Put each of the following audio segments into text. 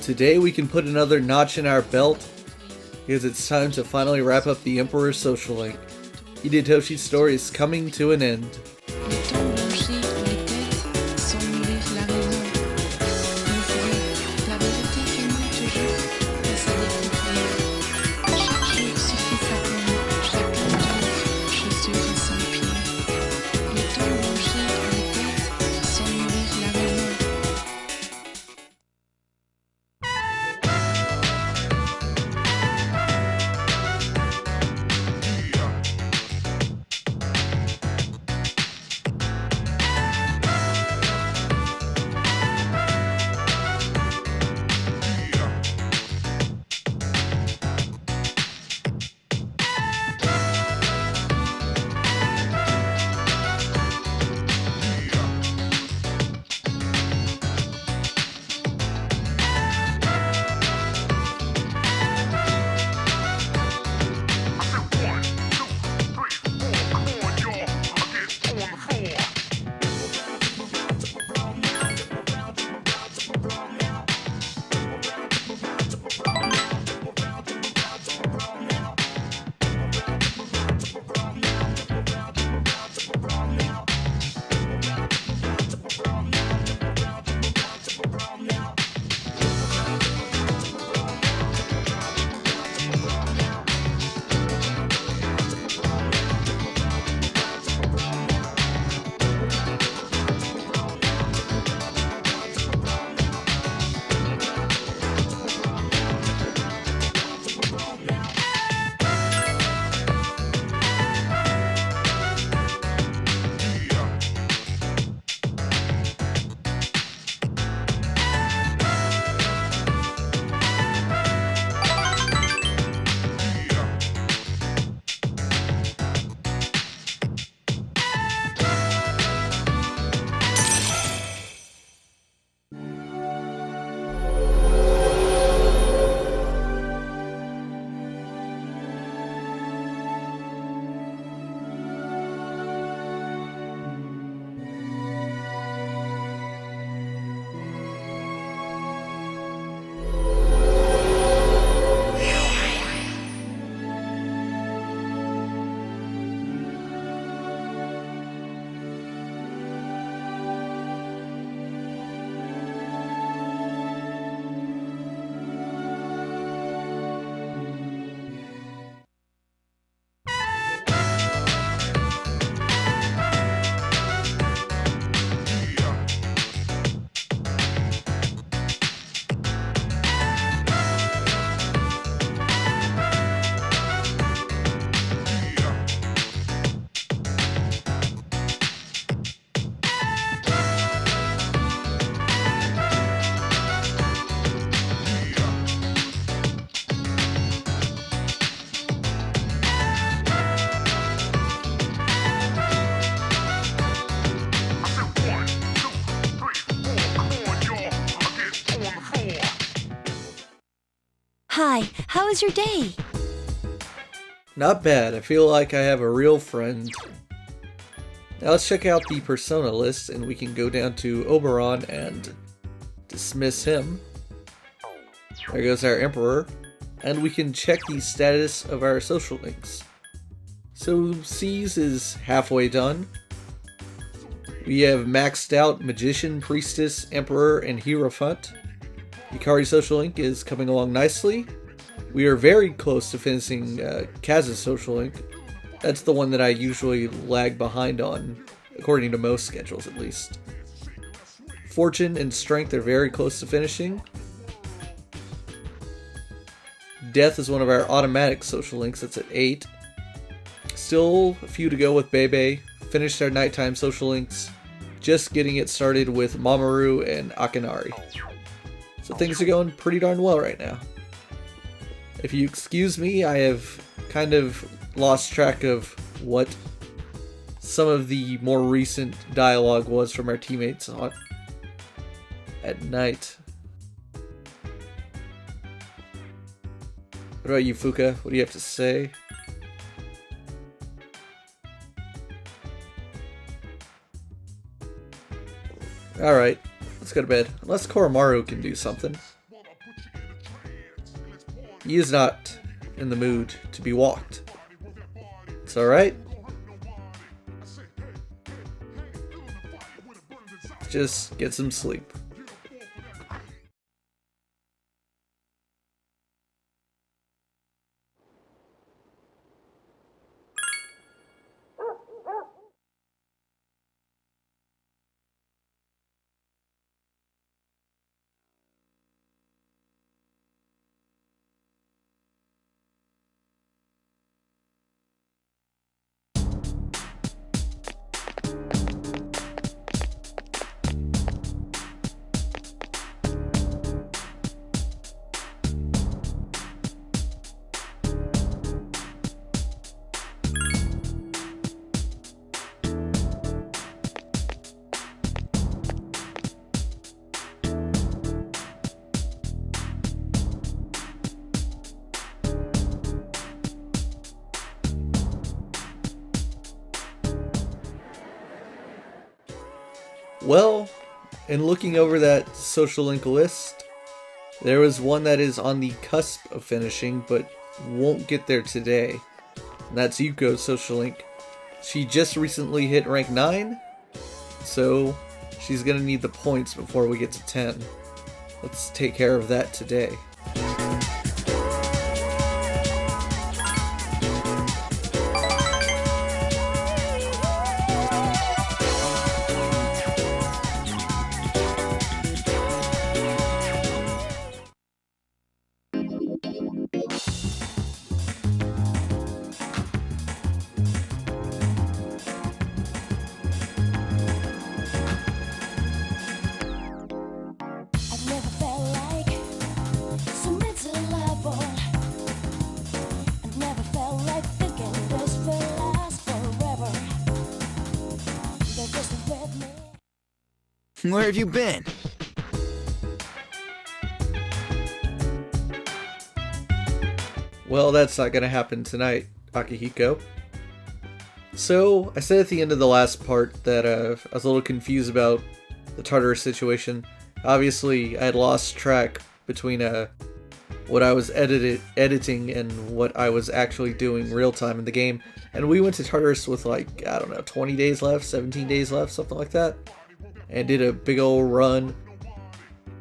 Today we can put another notch in our belt, because it's time to finally wrap up the Emperor's social link. Hidetoshi's story is coming to an end. Hi, how was your day? Not bad, I feel like I have a real friend. Now let's check out the persona list and we can go down to Oberon and dismiss him. There goes our Emperor. And we can check the status of our social links. So C's is halfway done. We have maxed out Magician, Priestess, Emperor, and Hierophant. Hikari's social link is coming along nicely. We are very close to finishing Kaz's social link. That's the one that I usually lag behind on, according to most schedules at least. Fortune and Strength are very close to finishing. Death is one of our automatic social links, that's at 8. Still a few to go with Bebe. Finished our nighttime social links. Just getting it started with Mamoru and Akinari. So things are going pretty darn well right now. If you excuse me, I have kind of lost track of what some of the more recent dialogue was from our teammates at night. What about you, Fuka? What do you have to say? Alright, let's go to bed. Unless Koromaru can do something. He is not in the mood to be walked. It's alright. Just get some sleep. Well, in looking over that social link list, there was one that is on the cusp of finishing, but won't get there today. And that's Yuko's social link. She just recently hit rank 9, so she's gonna need the points before we get to 10. Let's take care of that today. Where have you been? Well, that's not gonna happen tonight, Akihiko. So, I said at the end of the last part that I was a little confused about the Tartarus situation. Obviously, I had lost track between what I was editing and what I was actually doing real time in the game. And we went to Tartarus with like, I don't know, 20 days left, 17 days left, something like that. And did a big old run.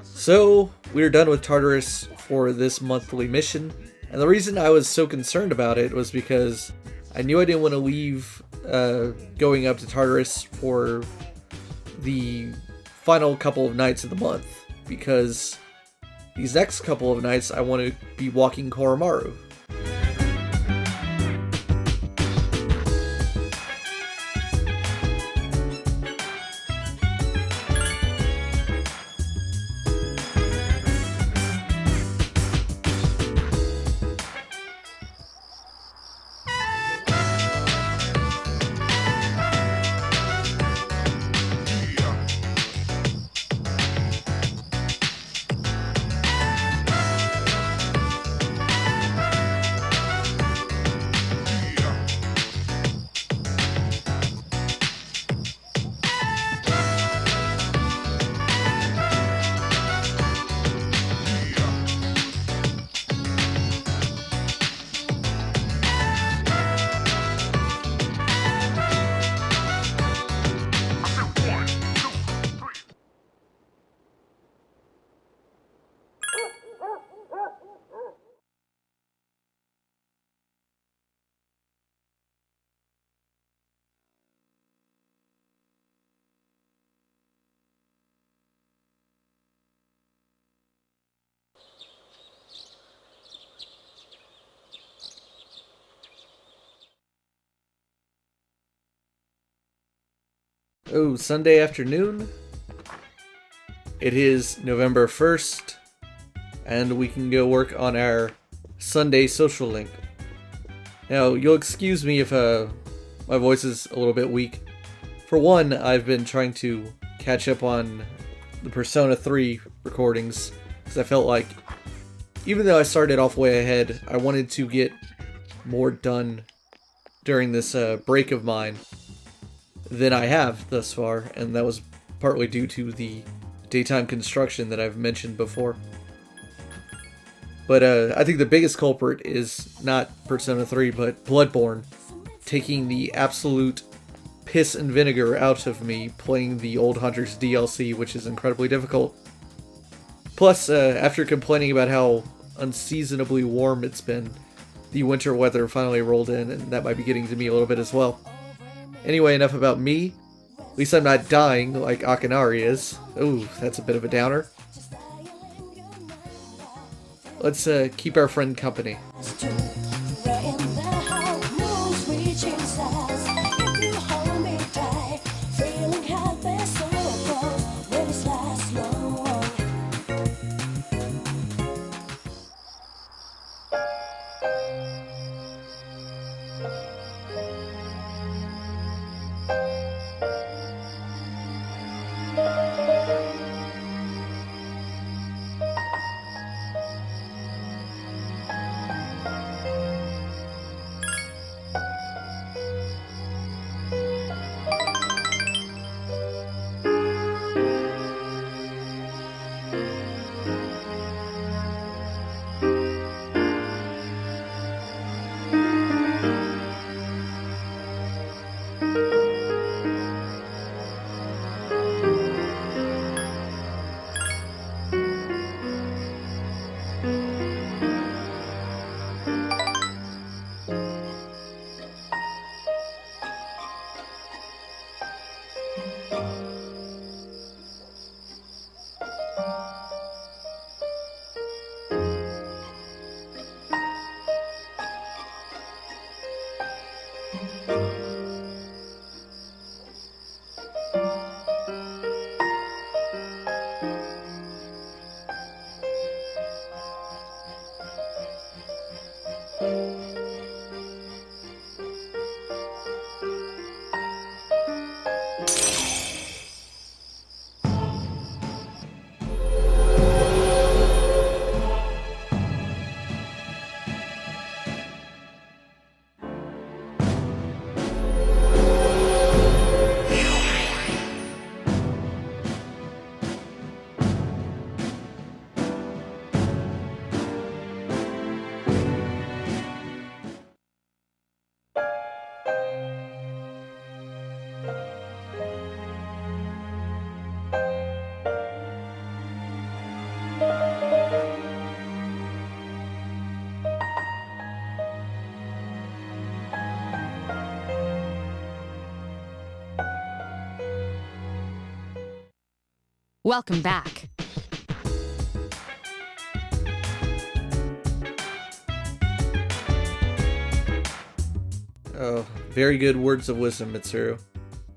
So, we were done with Tartarus for this monthly mission. And the reason I was so concerned about it was because I knew I didn't want to leave going up to Tartarus for the final couple of nights of the month. Because these next couple of nights I want to be walking Koromaru. Oh, Sunday afternoon. It is November 1st, and we can go work on our Sunday social link. Now, you'll excuse me if my voice is a little bit weak. For one, I've been trying to catch up on the Persona 3 recordings, because I felt like, even though I started off way ahead, I wanted to get more done during this break of mine than I have thus far, and that was partly due to the daytime construction that I've mentioned before. But I think the biggest culprit is not Persona 3, but Bloodborne, taking the absolute piss and vinegar out of me playing the Old Hunters DLC, which is incredibly difficult. Plus, after complaining about how unseasonably warm it's been, the winter weather finally rolled in, and that might be getting to me a little bit as well. Anyway, enough about me. At least I'm not dying like Akanari is. Ooh, that's a bit of a downer. Let's keep our friend company. Welcome back. Oh, very good words of wisdom, Mitsuru.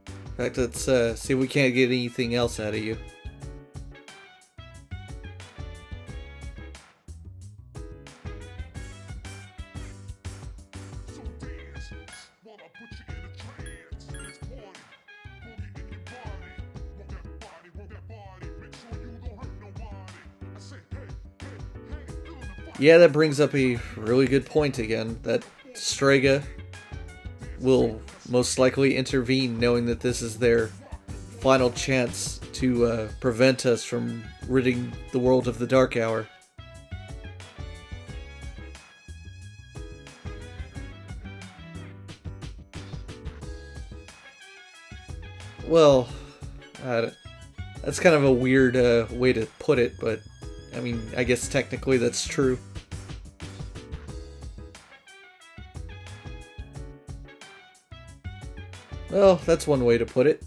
In fact, let's see if we can't get anything else out of you. Yeah, that brings up a really good point again, that Strega will most likely intervene knowing that this is their final chance to prevent us from ridding the world of the Dark Hour. Well, that's kind of a weird way to put it, but I mean, I guess technically that's true. Well, that's one way to put it.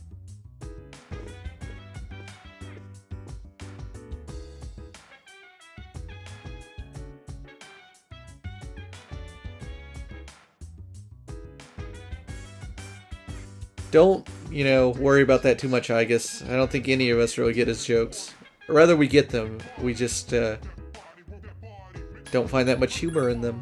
Don't, worry about that too much, I guess. I don't think any of us really get his jokes. Or rather, we get them. We just don't find that much humor in them.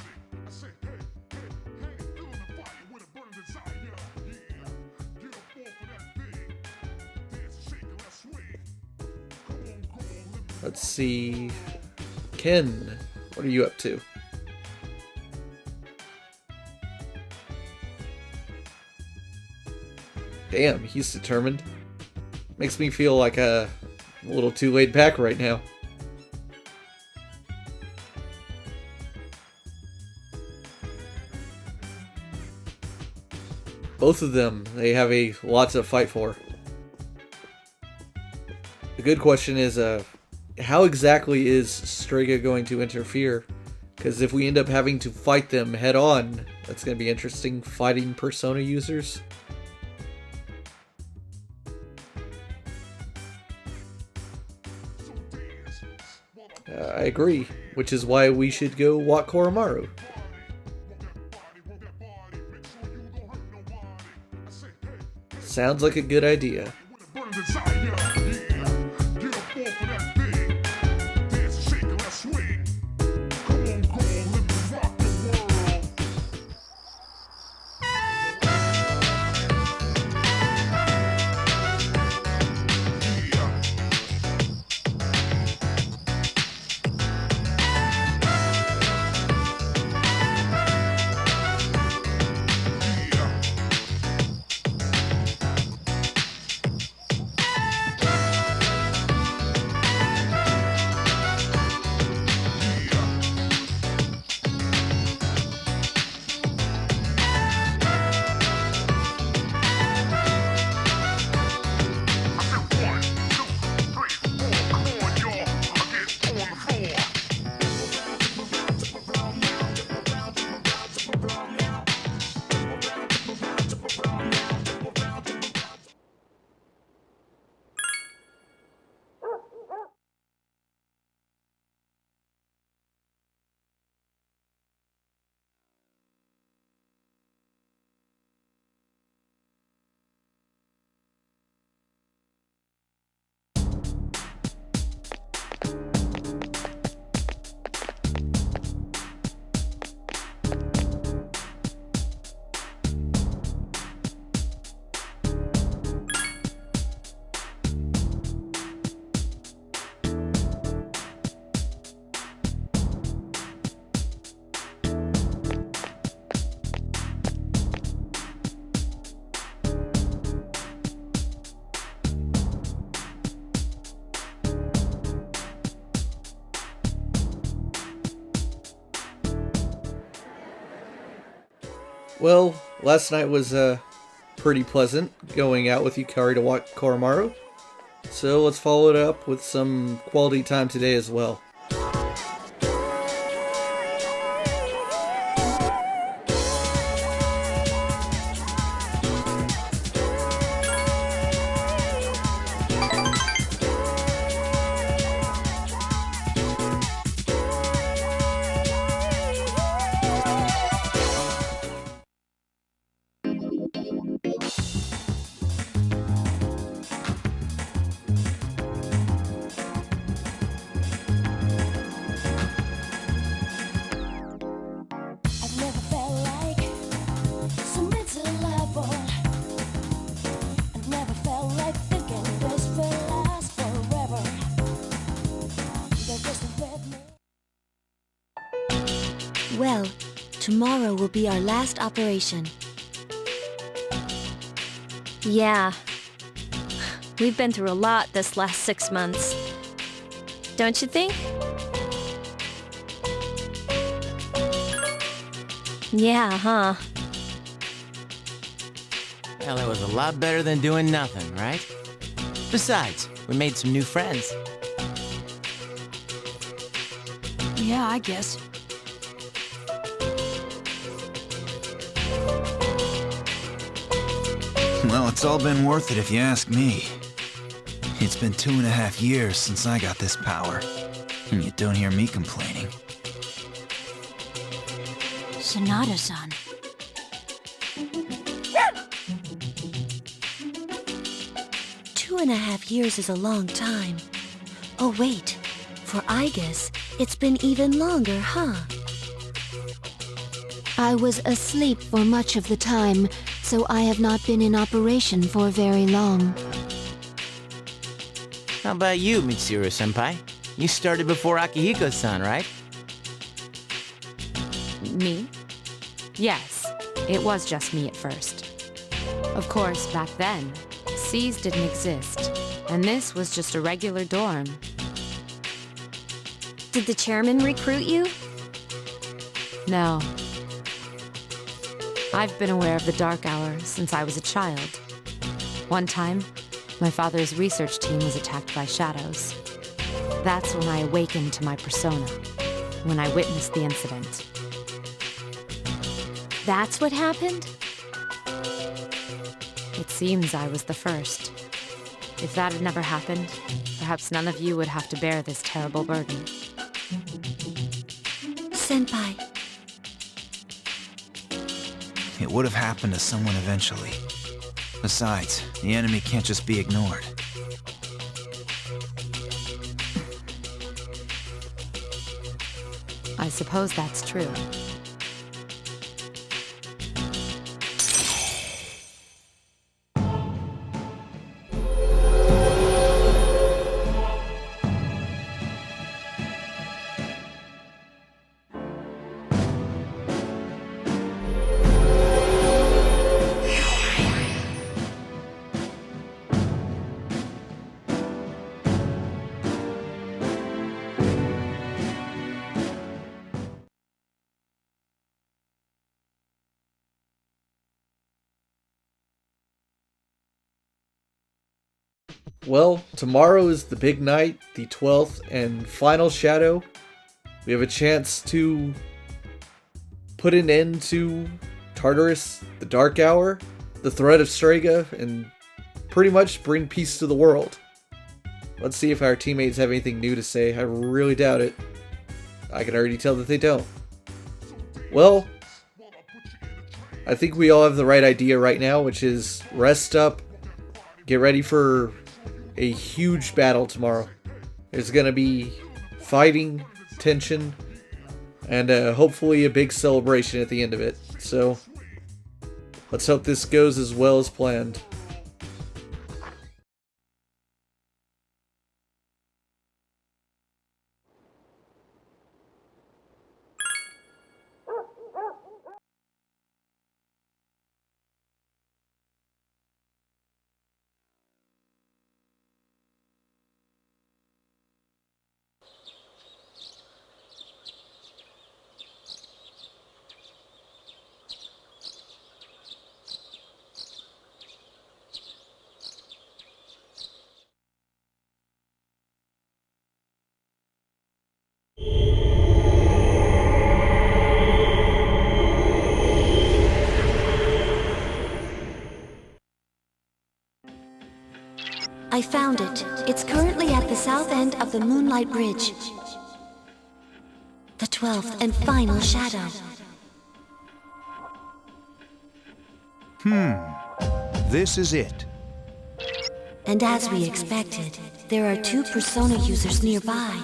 Let's see. Ken, what are you up to? Damn, he's determined. Makes me feel like a little too laid back right now. Both of them, they have a lot to fight for. The good question is, how exactly is Strega going to interfere? Because if we end up having to fight them head on, that's going to be interesting, fighting Persona users. I agree, which is why we should go walk Koromaru. Sounds like a good idea. Well, last night was pretty pleasant going out with Yukari to watch Koromaru. So let's follow it up with some quality time today as well. Well, tomorrow will be our last operation. Yeah. We've been through a lot this last 6 months. Don't you think? Yeah, huh? Well, it was a lot better than doing nothing, right? Besides, we made some new friends. Yeah, I guess. Well, it's all been worth it if you ask me. It's been 2.5 years since I got this power, and you don't hear me complaining. Sonata-san. Two and a half years is a long time. Oh wait, for Aigis, it's been even longer, huh? I was asleep for much of the time, so I have not been in operation for very long. How about you, Mitsuru-senpai? You started before Akihiko-san, right? Me? Yes, it was just me at first. Of course, back then, C's didn't exist, and this was just a regular dorm. Did the chairman recruit you? No. I've been aware of the Dark Hour since I was a child. One time, my father's research team was attacked by shadows. That's when I awakened to my persona, when I witnessed the incident. That's what happened? It seems I was the first. If that had never happened, perhaps none of you would have to bear this terrible burden. Senpai, It would have happened to someone eventually. Besides, the enemy can't just be ignored. I suppose that's true. Well, tomorrow is the big night, the 12th and final shadow. We have a chance to put an end to Tartarus, the Dark Hour, the threat of Strega, and pretty much bring peace to the world. Let's see if our teammates have anything new to say. I really doubt it. I can already tell that they don't. Well, I think we all have the right idea right now, which is rest up, get ready for a huge battle tomorrow. There's gonna be fighting, tension, and hopefully a big celebration at the end of it. So let's hope this goes as well as planned. I found it. It's currently at the south end of the Moonlight Bridge. The 12th and final shadow. This is it. And as we expected, there are 2 persona users nearby.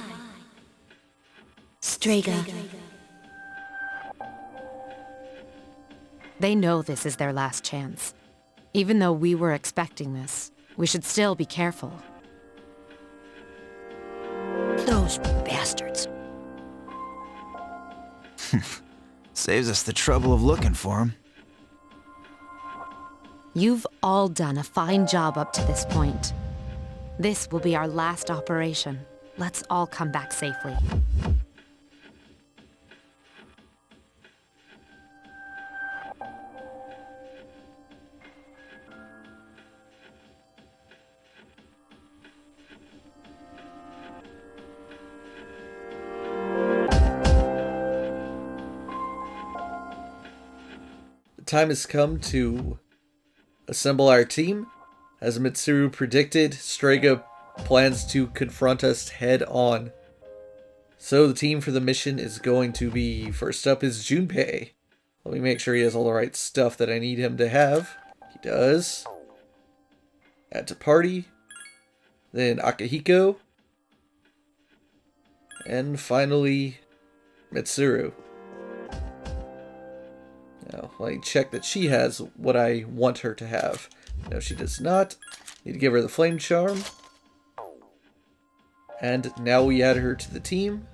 Strega. They know this is their last chance. Even though we were expecting this, we should still be careful. Those bastards. Saves us the trouble of looking for him. You've all done a fine job up to this point. This will be our last operation. Let's all come back safely. Time has come to assemble our team. As Mitsuru predicted, Strega plans to confront us head on. So the team for the mission is going to be, first up is Junpei. Let me make sure he has all the right stuff that I need him to have. He does. Add to party. Then Akihiko. And finally, Mitsuru. Now, let me check that she has what I want her to have. No, she does not. Need to give her the flame charm. And now we add her to the team.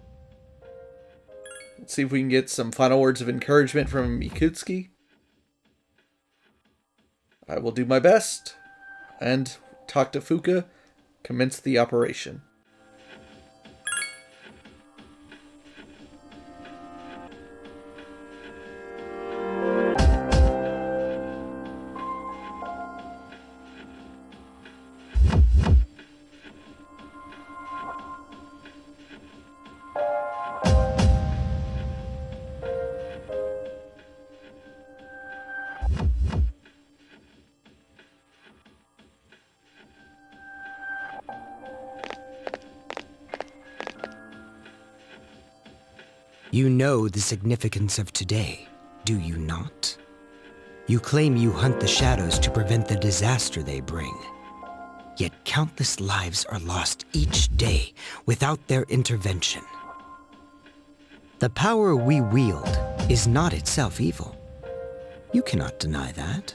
Let's see if we can get some final words of encouragement from Mikutsuki. I will do my best. And talk to Fuka. Commence the operation. You know the significance of today, do you not? You claim you hunt the shadows to prevent the disaster they bring. Yet countless lives are lost each day without their intervention. The power we wield is not itself evil. You cannot deny that.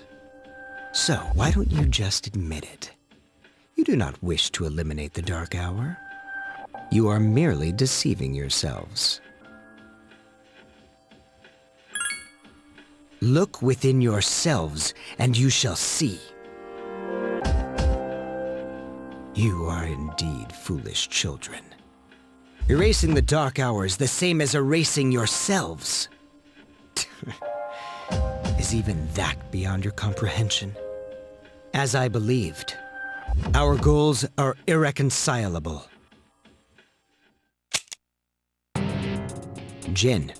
So why don't you just admit it? You do not wish to eliminate the Dark Hour. You are merely deceiving yourselves. Look within yourselves, and you shall see. You are indeed foolish children. Erasing the Dark Hour is the same as erasing yourselves. Is even that beyond your comprehension? As I believed, our goals are irreconcilable. Jin.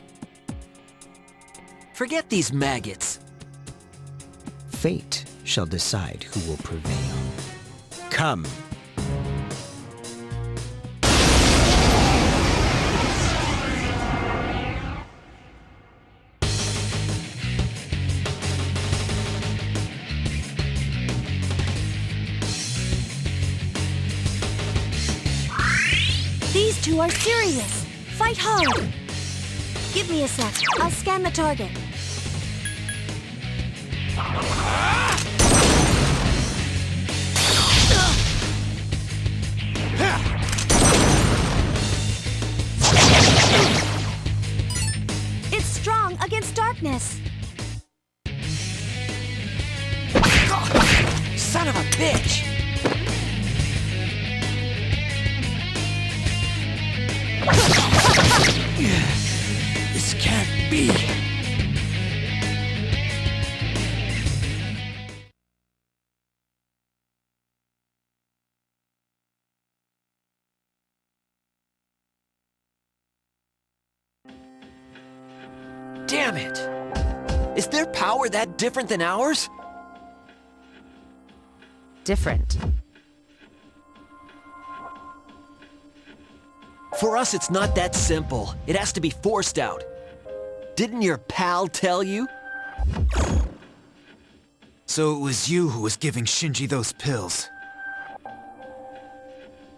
Forget these maggots. Fate shall decide who will prevail. Come. These two are serious. Fight hard. Give me a sec. I'll scan the target. It's strong against darkness. Son of a bitch! This can't be. Damn it! Is their power that different than ours? Different. For us, it's not that simple. It has to be forced out. Didn't your pal tell you? So it was you who was giving Shinji those pills.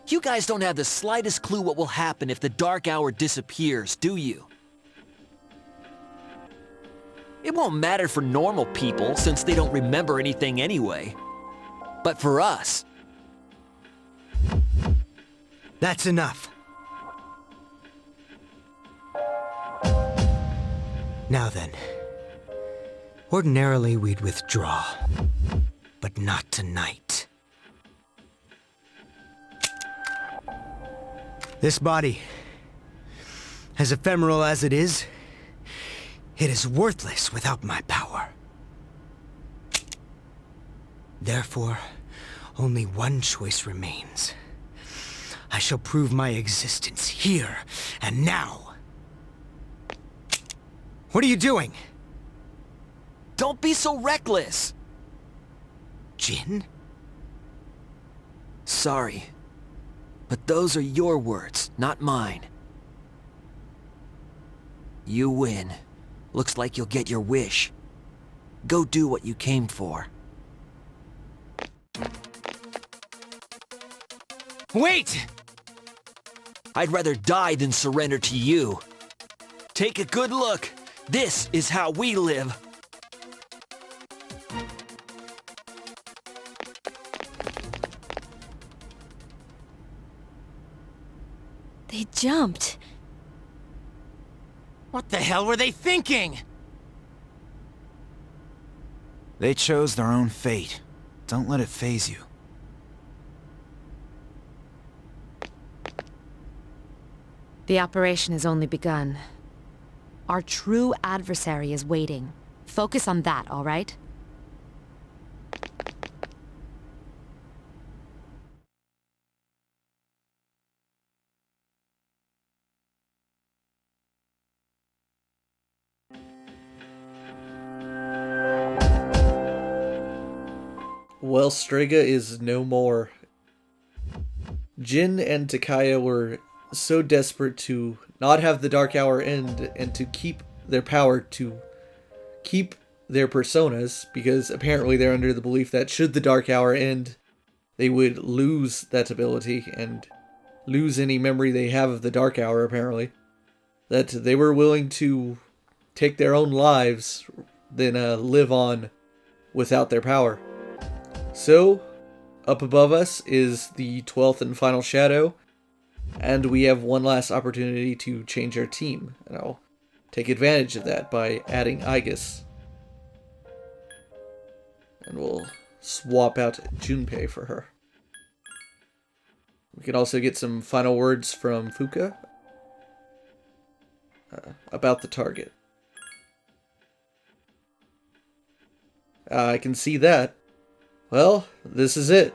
You guys don't have the slightest clue what will happen if the Dark Hour disappears, do you? It won't matter for normal people, since they don't remember anything anyway. But for us... That's enough. Now then, ordinarily we'd withdraw, but not tonight. This body, as ephemeral as it is worthless without my power. Therefore, only one choice remains. I shall prove my existence here and now. What are you doing? Don't be so reckless! Jin? Sorry, but those are your words, not mine. You win. Looks like you'll get your wish. Go do what you came for. Wait! I'd rather die than surrender to you. Take a good look. This is how we live. They jumped. What the hell were they thinking? They chose their own fate. Don't let it faze you. The operation has only begun. Our true adversary is waiting. Focus on that, all right? Well, Strega is no more. Jin and Takaya were so desperate to not have the Dark Hour end and to keep their power, to keep their personas, because apparently they're under the belief that should the Dark Hour end, they would lose that ability and lose any memory they have of the Dark Hour, apparently. That they were willing to take their own lives than live on without their power. So, up above us is the 12th and final shadow, and we have one last opportunity to change our team, and I'll take advantage of that by adding Aigis. And we'll swap out Junpei for her. We can also get some final words from Fuka about the target. I can see that. Well, this is it.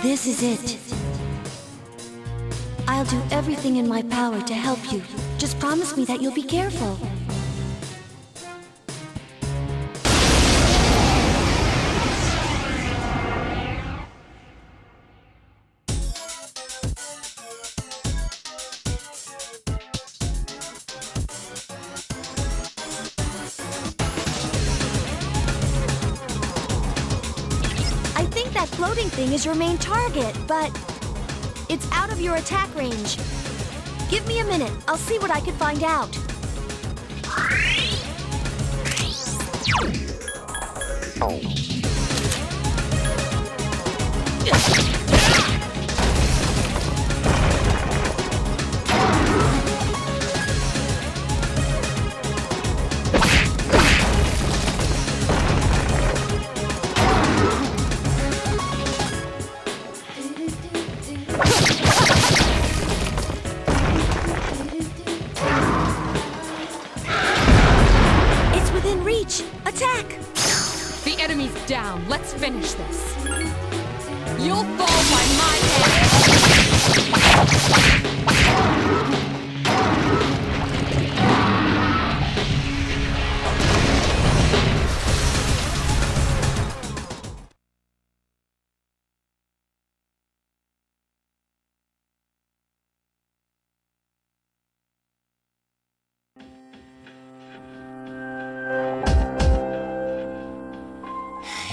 This is it. I'll do everything in my power to help you. Just promise me that you'll be careful. I think that floating thing is your main target, but it's out of your attack range. Give me a minute. I'll see what I can find out. Attack! The enemy's down. Let's finish this. You'll fall by my hand.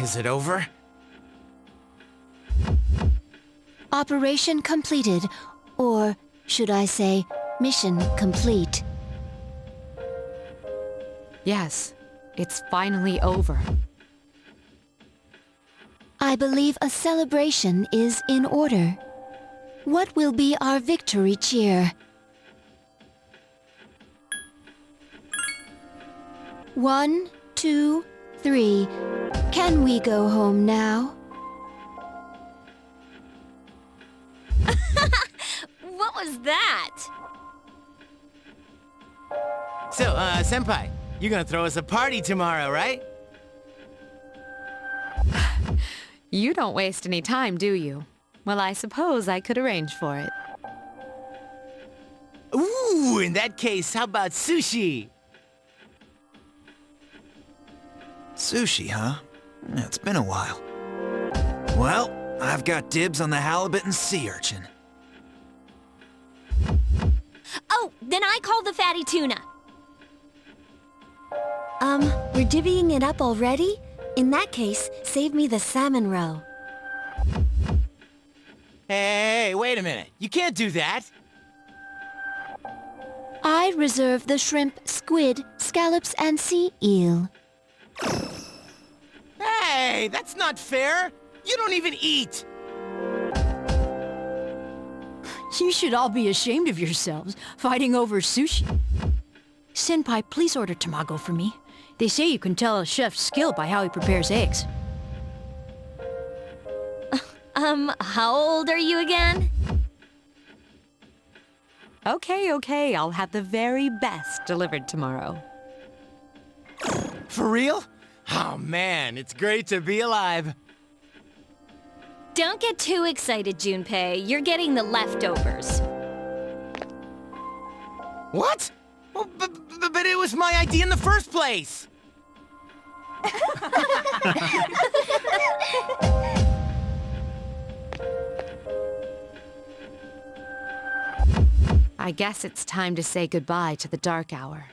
Is it over? Operation completed, or should I say, mission complete. Yes, it's finally over. I believe a celebration is in order. What will be our victory cheer? 1, 2, 3. Can we go home now? What was that? So, Senpai, you're gonna throw us a party tomorrow, right? You don't waste any time, do you? Well, I suppose I could arrange for it. Ooh, in that case, how about sushi? Sushi, huh? It's been a while. Well, I've got dibs on the halibut and sea urchin. Oh, then I call the fatty tuna. We're divvying it up already? In that case, save me the salmon roe. Hey, wait a minute. You can't do that. I reserve the shrimp, squid, scallops, and sea eel. Hey, that's not fair. You don't even eat. You should all be ashamed of yourselves, fighting over sushi. Senpai, please order tamago for me. They say you can tell a chef's skill by how he prepares eggs. How old are you again? Okay, I'll have the very best delivered tomorrow. For real? Oh man, it's great to be alive. Don't get too excited, Junpei. You're getting the leftovers. What? Well, but it was my idea in the first place! I guess it's time to say goodbye to the dark hour.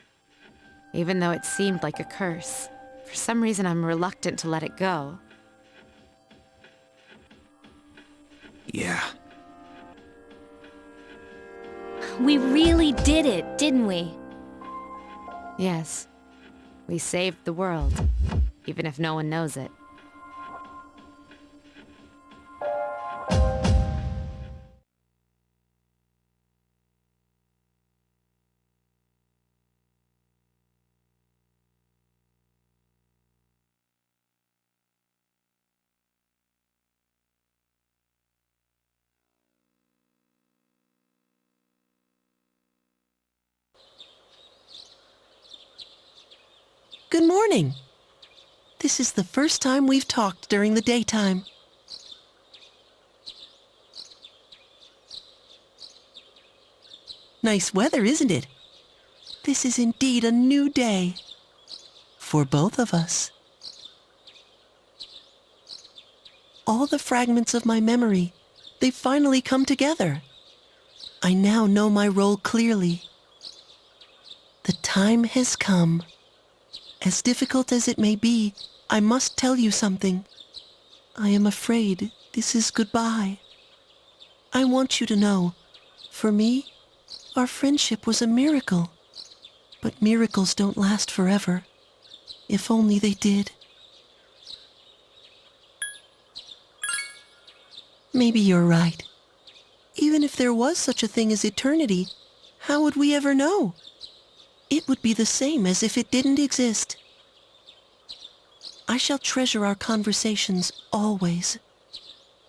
Even though it seemed like a curse, for some reason I'm reluctant to let it go. Yeah. We really did it, didn't we? Yes, we saved the world, even if no one knows it. Good morning. This is the first time we've talked during the daytime. Nice weather, isn't it? This is indeed a new day. For both of us. All the fragments of my memory, they've finally come together. I now know my role clearly. The time has come. As difficult as it may be, I must tell you something. I am afraid this is goodbye. I want you to know, for me, our friendship was a miracle. But miracles don't last forever. If only they did. Maybe you're right. Even if there was such a thing as eternity, how would we ever know? It would be the same as if it didn't exist. I shall treasure our conversations always.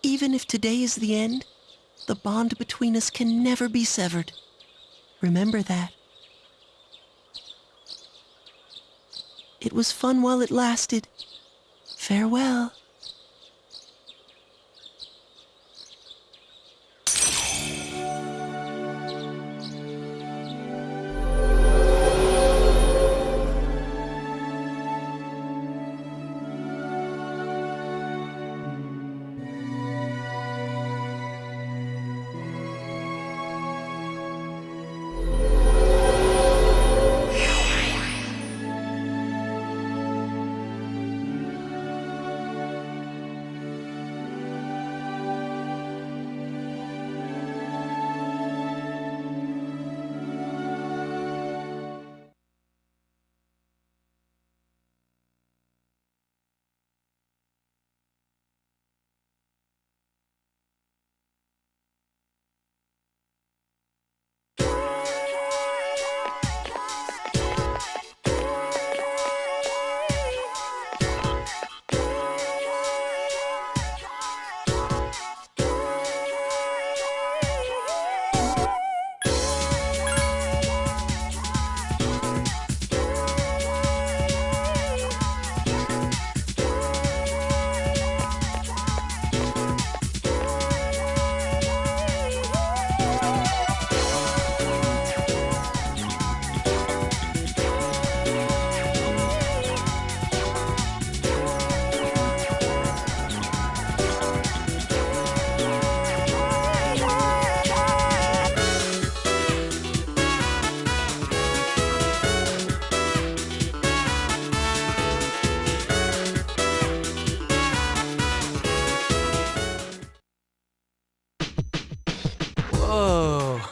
Even if today is the end, the bond between us can never be severed. Remember that. It was fun while it lasted. Farewell.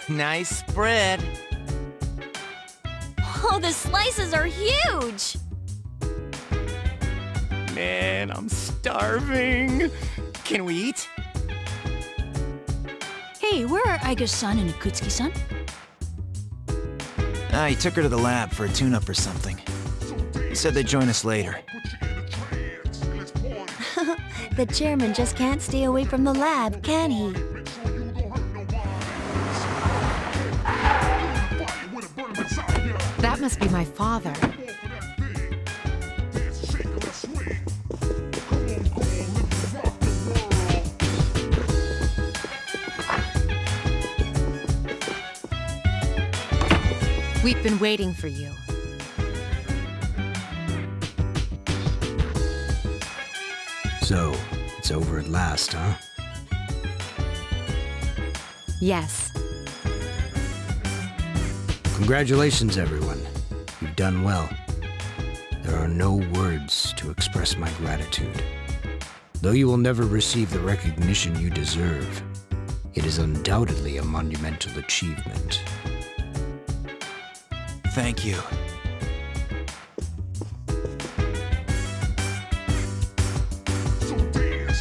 Nice spread. Oh, the slices are huge! Man, I'm starving. Can we eat? Hey, where are Aiga's-san and Akutsuki-san? He took her to the lab for a tune-up or something. He said they'd join us later. The chairman just can't stay away from the lab, can he? That must be my father. We've been waiting for you. So, it's over at last, huh? Yes. Congratulations, everyone. You've done well. There are no words to express my gratitude. Though you will never receive the recognition you deserve, it is undoubtedly a monumental achievement. Thank you.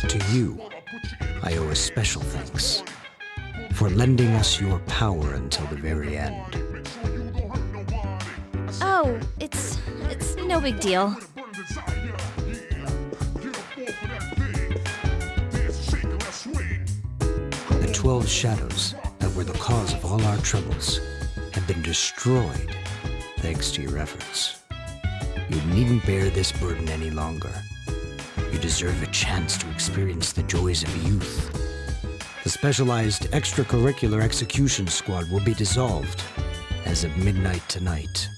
To you, I owe a special thanks for lending us your power until the very end. Oh, it's no big deal. The 12 shadows that were the cause of all our troubles have been destroyed thanks to your efforts. You needn't bear this burden any longer. You deserve a chance to experience the joys of youth. The specialized extracurricular execution squad will be dissolved as of midnight tonight.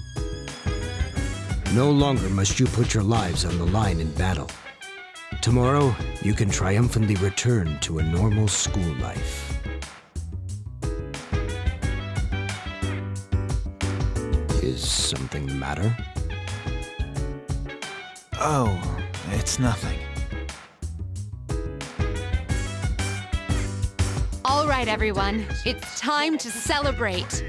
No longer must you put your lives on the line in battle. Tomorrow, you can triumphantly return to a normal school life. Is something the matter? Oh, it's nothing. All right, everyone. It's time to celebrate.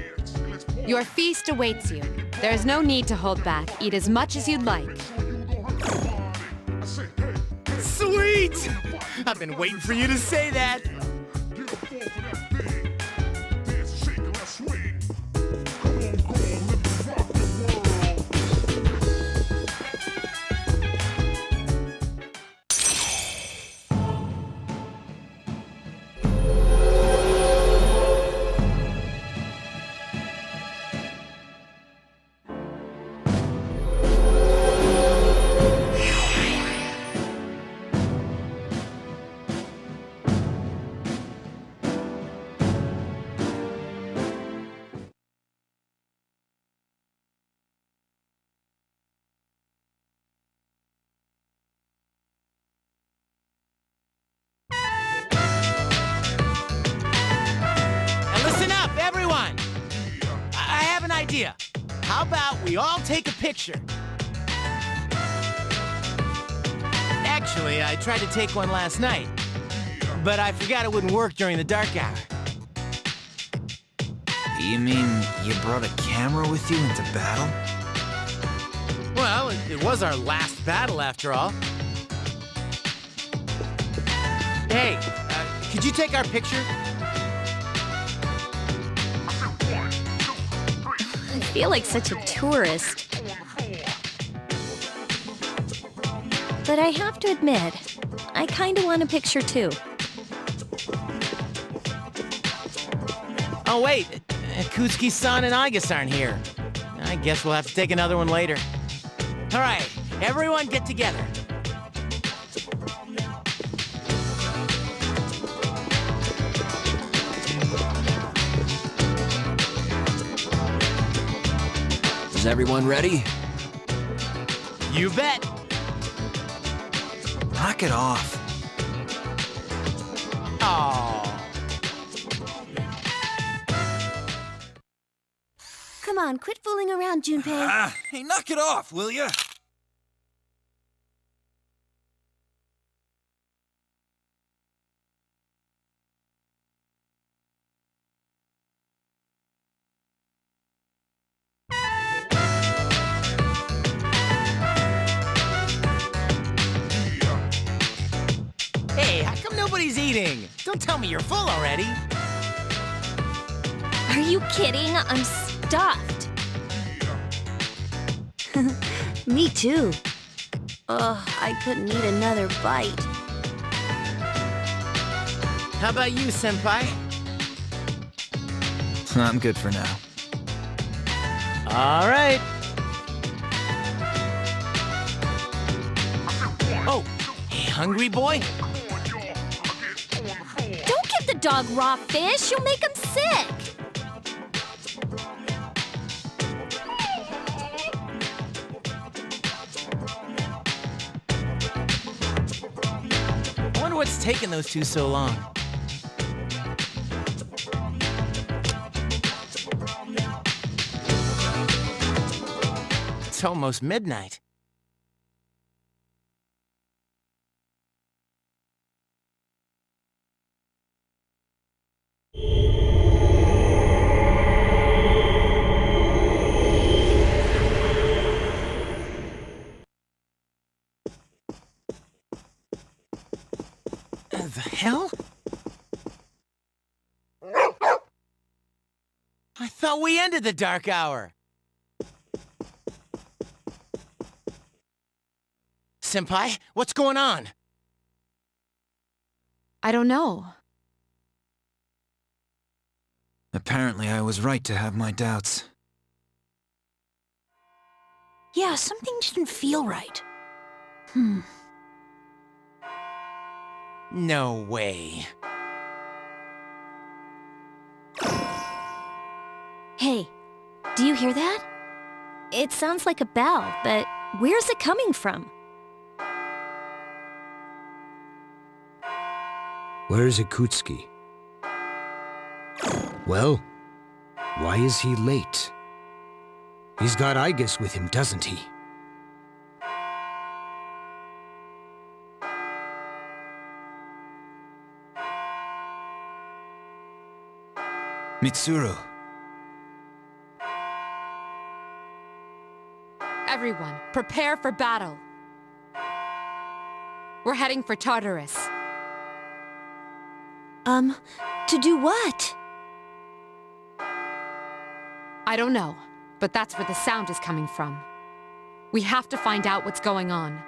Your feast awaits you. There is no need to hold back. Eat as much as you'd like. Sweet! I've been waiting for you to say that. Idea. How about we all take a picture? Actually, I tried to take one last night, but I forgot it wouldn't work during the dark hour. You mean you brought a camera with you into battle? Well, it was our last battle after all. Hey, could you take our picture? I feel like such a tourist. But I have to admit, I kinda want a picture too. Oh wait, Kuzuki-san and Igus aren't here. I guess we'll have to take another one later. All right, everyone get together. Is everyone ready? You bet. Knock it off. Oh. Come on, quit fooling around, Junpei. Hey, knock it off, will ya? Hey, how come nobody's eating? Don't tell me you're full already. Are you kidding? I'm stuffed. Me too. Ugh, I couldn't eat another bite. How about you, Senpai? I'm good for now. All right. Oh, hey, hungry boy? Don't give the dog raw fish. You'll make him sick. What's taking those two so long? It's almost midnight. The hell? I thought we ended the dark hour. Senpai, what's going on? I don't know. Apparently I was right to have my doubts. Yeah, something didn't feel right. No way. Hey, do you hear that? It sounds like a bell, but where's it coming from? Where's Ikutsuki? Well, why is he late? He's got Aigis with him, doesn't he? Mitsuru. Everyone, prepare for battle. We're heading for Tartarus. To do what? I don't know, but that's where the sound is coming from. We have to find out what's going on.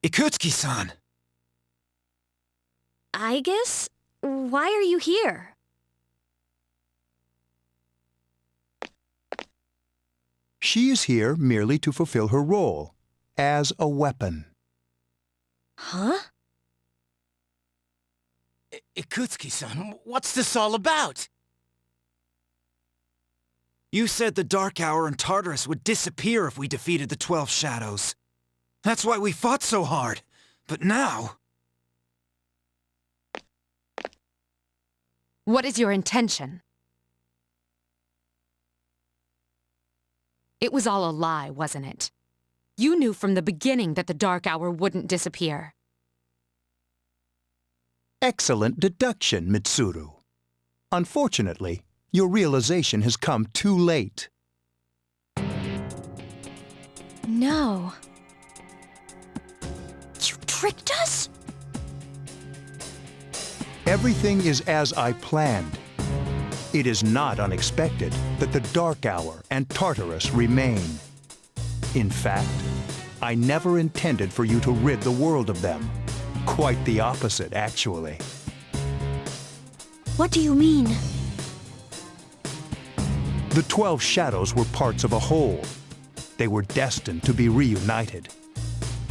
Ikutsuki-san! Aigis? Why are you here? She is here merely to fulfill her role as a weapon. Huh? Ikutsuki-san, what's this all about? You said the Dark Hour and Tartarus would disappear if we defeated the 12 Shadows. That's why we fought so hard. But now... What is your intention? It was all a lie, wasn't it? You knew from the beginning that the Dark Hour wouldn't disappear. Excellent deduction, Mitsuru. Unfortunately, your realization has come too late. No. You tricked us? Everything is as I planned. It is not unexpected that the Dark Hour and Tartarus remain. In fact, I never intended for you to rid the world of them. Quite the opposite, actually. What do you mean? The 12 Shadows were parts of a whole. They were destined to be reunited.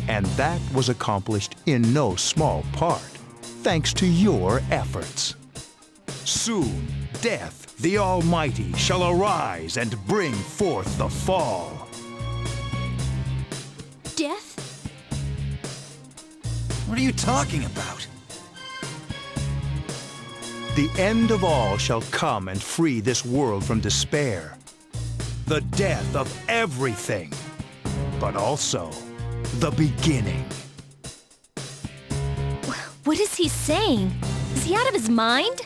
And that was accomplished in no small part, thanks to your efforts. Soon, Death, the Almighty, shall arise and bring forth the fall. Death? What are you talking about? The end of all shall come and free this world from despair. The death of everything, but also the beginning. What is he saying? Is he out of his mind?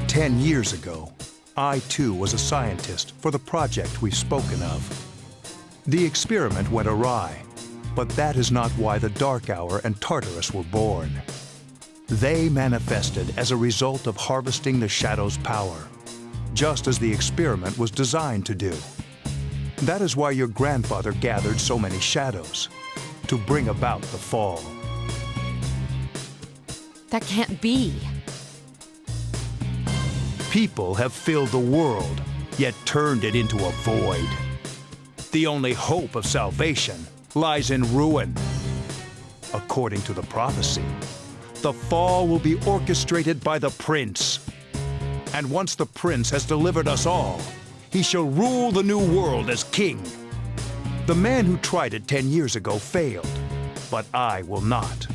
10 years ago, I too was a scientist for the project we've spoken of. The experiment went awry, but that is not why the Dark Hour and Tartarus were born. They manifested as a result of harvesting the Shadow's power, just as the experiment was designed to do. That is why your grandfather gathered so many Shadows, to bring about the fall. That can't be. People have filled the world, yet turned it into a void. The only hope of salvation lies in ruin. According to the prophecy, the fall will be orchestrated by the prince. And once the prince has delivered us all, he shall rule the new world as king. The man who tried it 10 years ago failed, but I will not.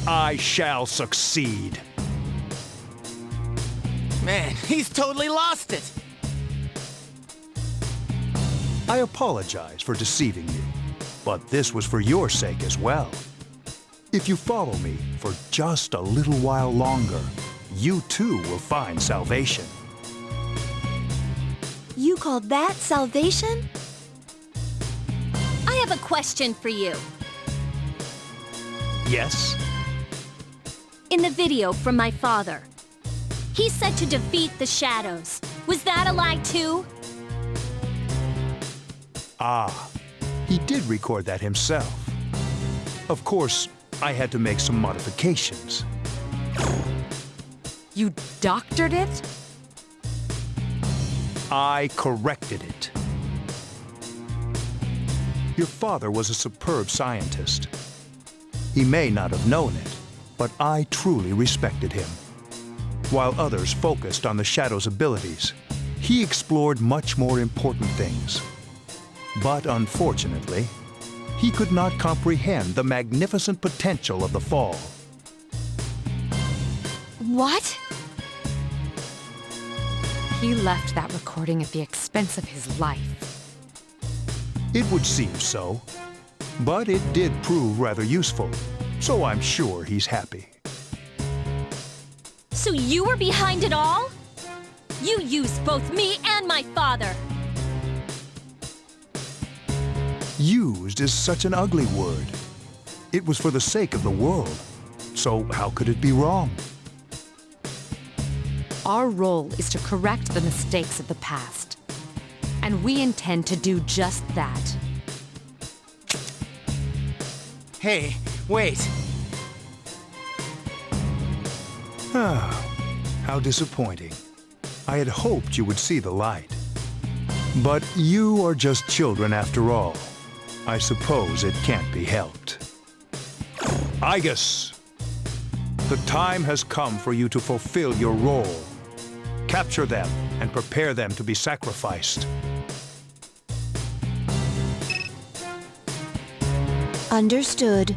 I shall succeed. Man, he's totally lost it. I apologize for deceiving you, but this was for your sake as well. If you follow me for just a little while longer, you too will find salvation. You call that salvation? I have a question for you. Yes? In the video from my father, he said to defeat the shadows. Was that a lie too? Ah, he did record that himself. Of course, I had to make some modifications. You doctored it? I corrected it. Your father was a superb scientist. He may not have known it, but I truly respected him. While others focused on the Shadow's abilities, he explored much more important things. But unfortunately, he could not comprehend the magnificent potential of the fall. What? He left that recording at the expense of his life. It would seem so, but it did prove rather useful, so I'm sure he's happy. So you were behind it all? You used both me and my father. Used is such an ugly word. It was for the sake of the world, so how could it be wrong? Our role is to correct the mistakes of the past. And we intend to do just that. Hey, wait. How disappointing. I had hoped you would see the light. But you are just children after all. I suppose it can't be helped. Igus! The time has come for you to fulfill your role. Capture them and prepare them to be sacrificed. Understood.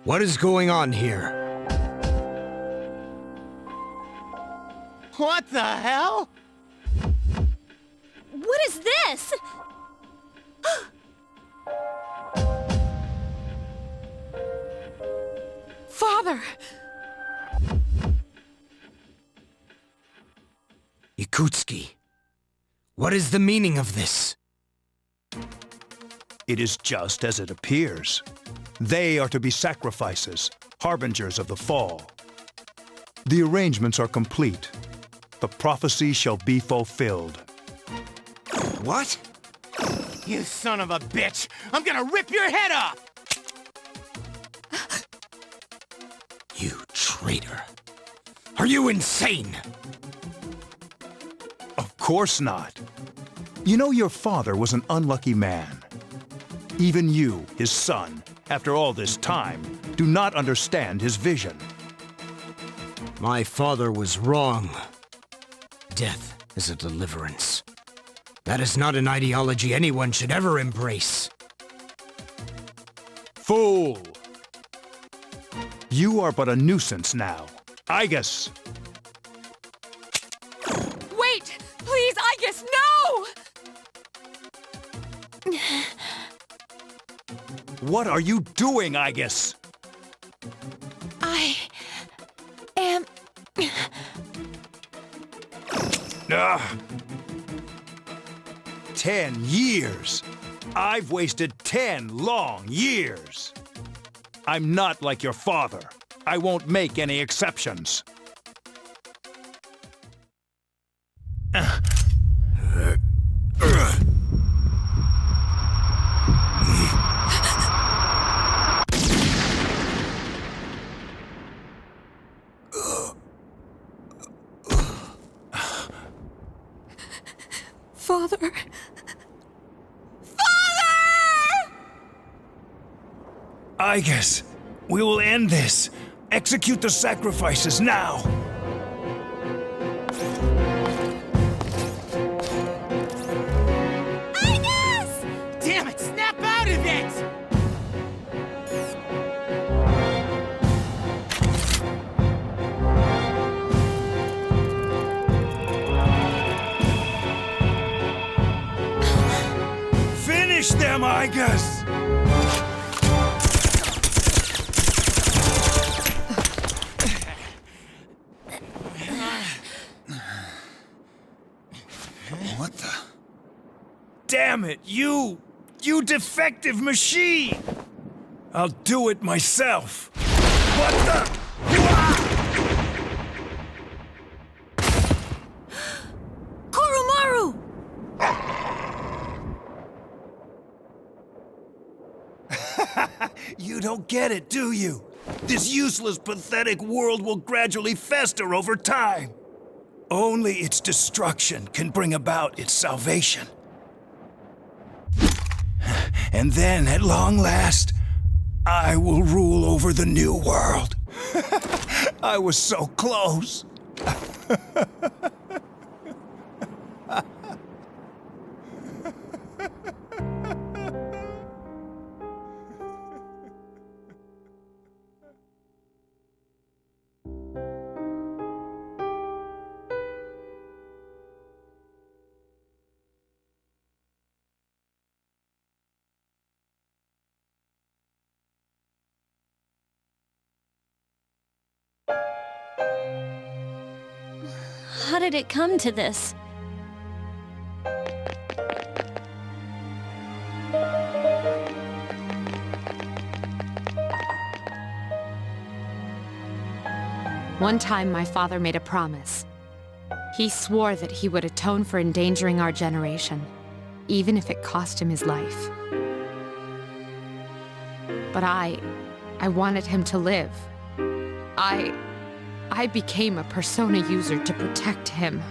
What is going on here? What the hell? What is this? Father! Yakutski, what is the meaning of this? It is just as it appears. They are to be sacrifices, harbingers of the fall. The arrangements are complete. The prophecy shall be fulfilled. What? You son of a bitch! I'm gonna rip your head off! You traitor. Are you insane? Of course not. You know, your father was an unlucky man. Even you, his son, after all this time, do not understand his vision. My father was wrong. Death is a deliverance. That is not an ideology anyone should ever embrace. Fool! You are but a nuisance now. Igus! Wait! Please, Igus, no! What are you doing, Aegis? I am... 10 years. I've wasted 10 long years. I'm not like your father. I won't make any exceptions. Father... Aegis, we will end this. Execute the sacrifices now. Aegis! Damn it, snap out of it! Finish them, Aegis! What the? Damn it, you defective machine! I'll do it myself. What the? Koromaru! You don't get it, do you? This useless, pathetic world will gradually fester over time. Only its destruction can bring about its salvation. And then, at long last, I will rule over the new world. I was so close. How did it come to this? One time, my father made a promise. He swore that he would atone for endangering our generation, even if it cost him his life. But I wanted him to live. I became a Persona user to protect him.